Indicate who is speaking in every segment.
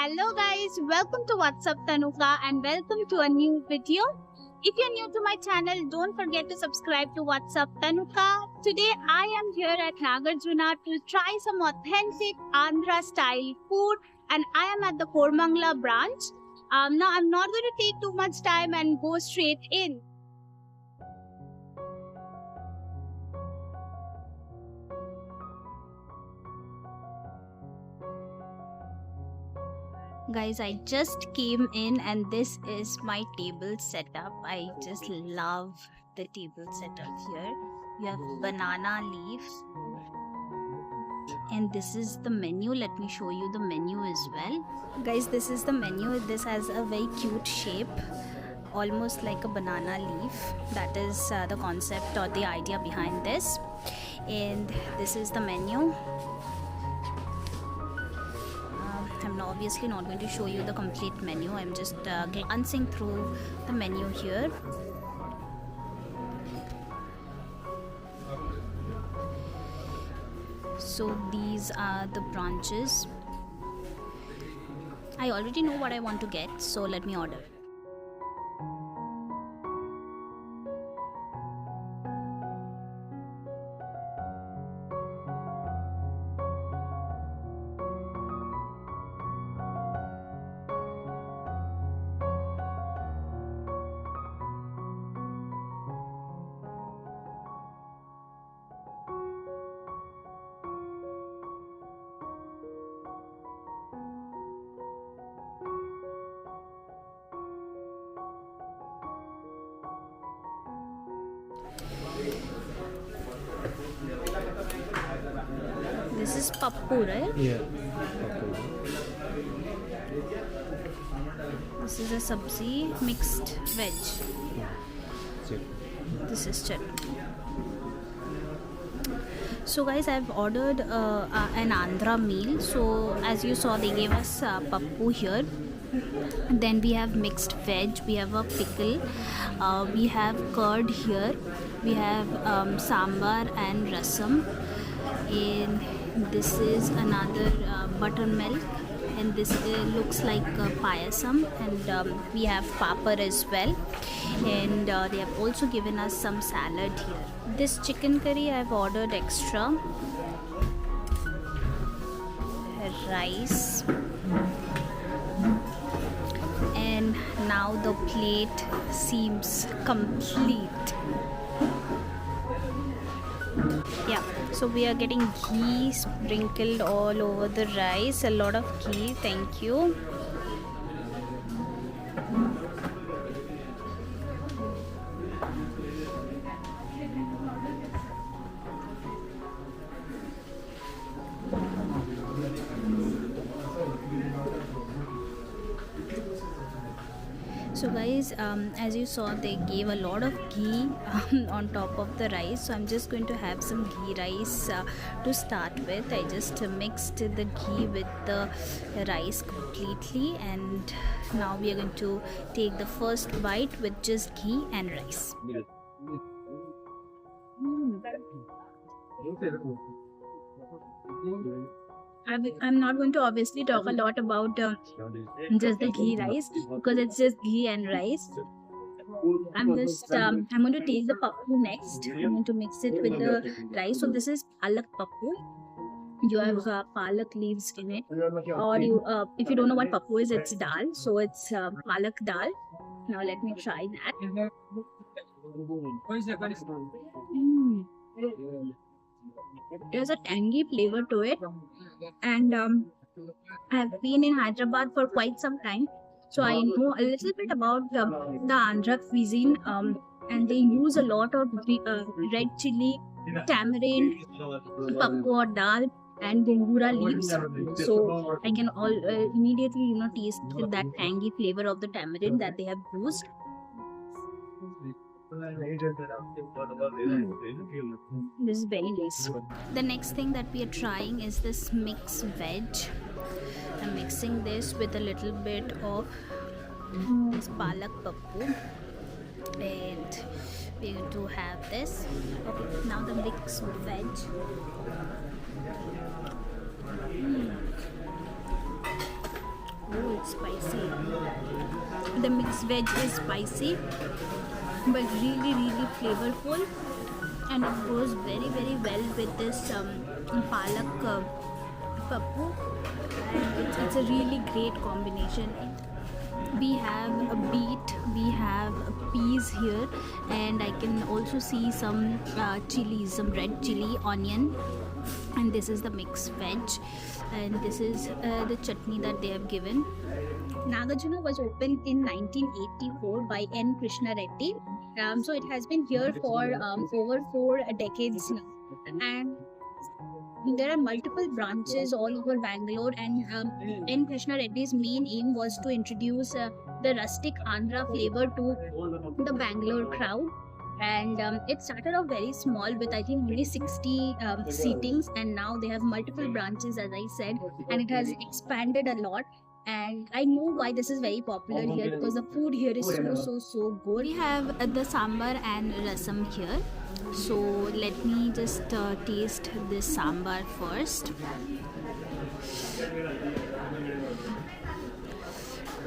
Speaker 1: Hello guys, welcome to What's Up Tanuka and welcome to a new video. If you're new to my channel, don't forget to subscribe to What's Up Tanuka. Today I am here at Nagarjuna to try some authentic Andhra style food and I am at the Kormangla branch. Now I'm not going to take too much time and go straight in. Guys, I just came in and this is my table setup. I just love the table setup here. You have banana leaf and this is the menu. Let me show you the menu as well. Guys, this is the menu. This has a very cute shape, almost like a banana leaf. That is the concept or the idea behind this. And this is the menu. I'm obviously not going to show you the complete menu. I'm just glancing through the menu here. So these are the branches. I already know what I want to get, so let me order. This is pappu, right?
Speaker 2: Yeah.
Speaker 1: This is a sabzi mixed veg. This is chutney. So guys, I've ordered an Andhra meal. So as you saw, they gave us pappu here. Then we have mixed veg, we have a pickle, we have curd here, we have sambar and rasam, and this is another buttermilk, and this looks like payasam, and we have papad as well, and they have also given us some salad here. This chicken curry I've ordered extra, rice, and now the plate seems complete. Yeah, so we are getting ghee sprinkled all over the rice, a lot of ghee. Thank you. So guys, as you saw, they gave a lot of ghee on top of the rice, so I'm just going to have some ghee rice to start with. I just mixed the ghee with the rice completely, and now we are going to take the first bite with just ghee and rice. I'm not going to obviously talk a lot about just the ghee rice because it's just ghee and rice. I'm going to take the pappu next. I'm going to mix it with the rice. So this is palak pappu. You have palak leaves in it, or you if you don't know what pappu is, it's dal. So it's palak dal. Now let me try that. There's a tangy flavor to it, and I've been in Hyderabad for quite some time, so I know a little bit about the Andhra cuisine, and they use a lot of red chili, tamarind, pappu or dal, and gongura leaves. So I can immediately taste that tangy flavor of the tamarind that they have used. This is very nice. The next thing that we are trying is this mixed veg. I'm mixing this with a little bit of this palak pappu, and we're going to have this. Okay, now the mixed veg. Oh, spicy. The mixed veg is spicy, but really flavorful, and it goes very well with this palak pappu, and it's a really great combination. We have a beet, we have peas here, and I can also see some chilies, some red chili, onion, and this is the mixed veg, and this is the chutney that they have given. Nagarjuna was opened in 1984 by N. Krishna Reddy. So it has been here for over 4 decades now, and there are multiple branches all over Bangalore, and N. Krishna Reddy's main aim was to introduce the rustic Andhra flavor to the Bangalore crowd. And it started off very small with I think only 60 seatings, and now they have multiple branches, as I said, and it has expanded a lot. And I know why this is very popular here, because the food here is so good. We have the sambar and rasam here, so let me just taste this sambar first.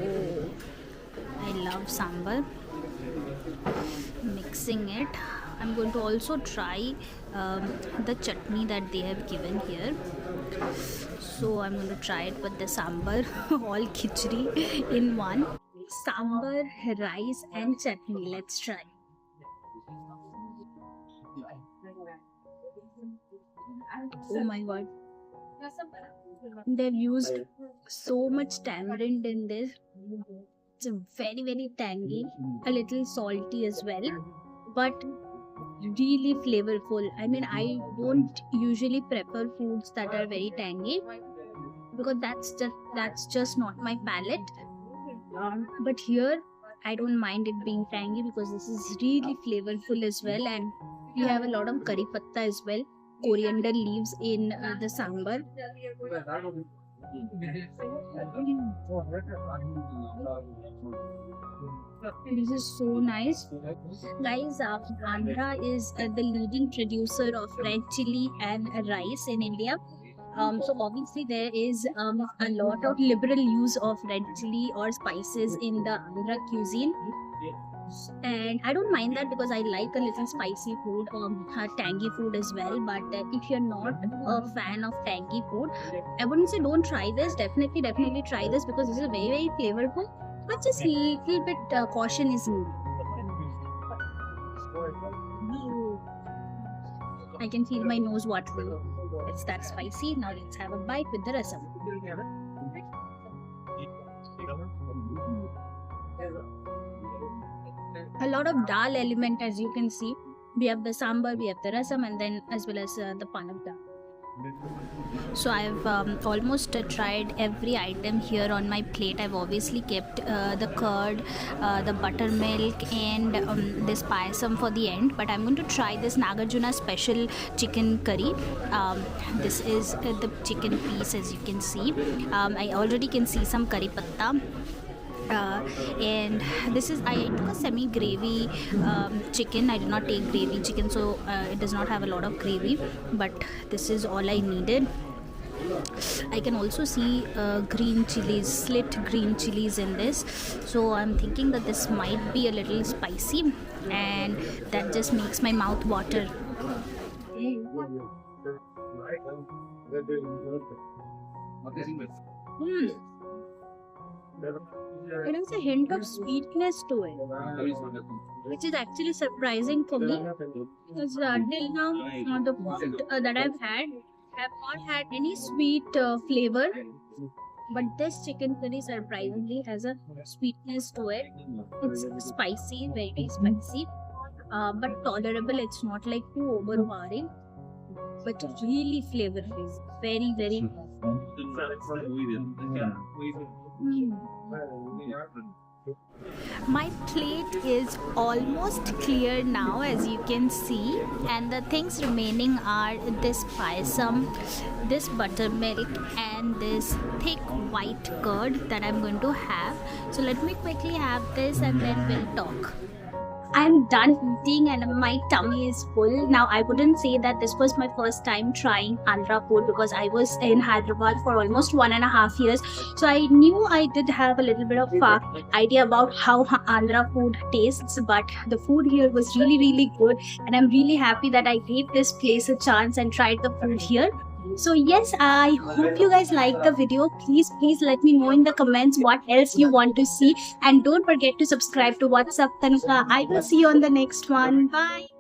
Speaker 1: Oh, I love sambar. Mixing it, I'm going to also try the chutney that they have given here. So I'm going to try it with the sambar, all khichdi in one. Sambar, rice and chutney. Let's try. Oh my god. They've used so much tamarind in this. It's very tangy, a little salty as well, but really flavorful. I mean, I don't usually prefer foods that are very tangy, because that's just not my palate. But here I don't mind it being tangy, because this is really flavorful as well, and we have a lot of curry patta as well, coriander leaves in the sambar. This is so nice, guys. Andhra is the leading producer of red chili and rice in India. So obviously there is a lot of liberal use of red chili or spices in the Andhra cuisine, and I don't mind that, because I like a little spicy food, tangy food as well. But if you're not a fan of tangy food, I wouldn't say don't try this. Definitely try this, because this is very flavorful, but just a little bit caution is needed. I can feel my nose watering. It's that spicy. Now let's have a bite with the rasam. A lot of dal element, as you can see. We have the sambar, we have the rasam, and then as well as the panak dal. So I've almost tried every item here on my plate. I've obviously kept the curd, the buttermilk, and this payasam for the end. But I'm going to try this Nagarjuna special chicken curry. This is the chicken piece, as you can see. I already can see some curry patta. And this is, I took a semi gravy chicken. I did not take gravy chicken, so it does not have a lot of gravy, but this is all I needed. I can also see green chilies, slit green chilies in this, so I'm thinking that this might be a little spicy, and that just makes my mouth water. There is a hint of sweetness to it, which is actually surprising for me, because till now the food that I've had have not had any sweet flavor, but this chicken curry surprisingly has a sweetness to it. It's spicy, very spicy, but tolerable. It's not like too overpowering, but really flavorful. Very. My plate is almost clear now, as you can see, and the things remaining are this payasam, this buttermilk, and this thick white curd that I'm going to have. So let me quickly have this and then we'll talk. I'm done eating and my tummy is full. Now, I wouldn't say that this was my first time trying Andhra food because I was in Hyderabad for almost 1.5 years. So I knew I did have a little bit of idea about how Andhra food tastes, but the food here was really, really good. And I'm really happy that I gave this place a chance and tried the food here. So yes, I hope you guys like the video. Please let me know in the comments what else you want to see, and don't forget to subscribe to What's Up Tanuka. I will see you on the next one. Bye.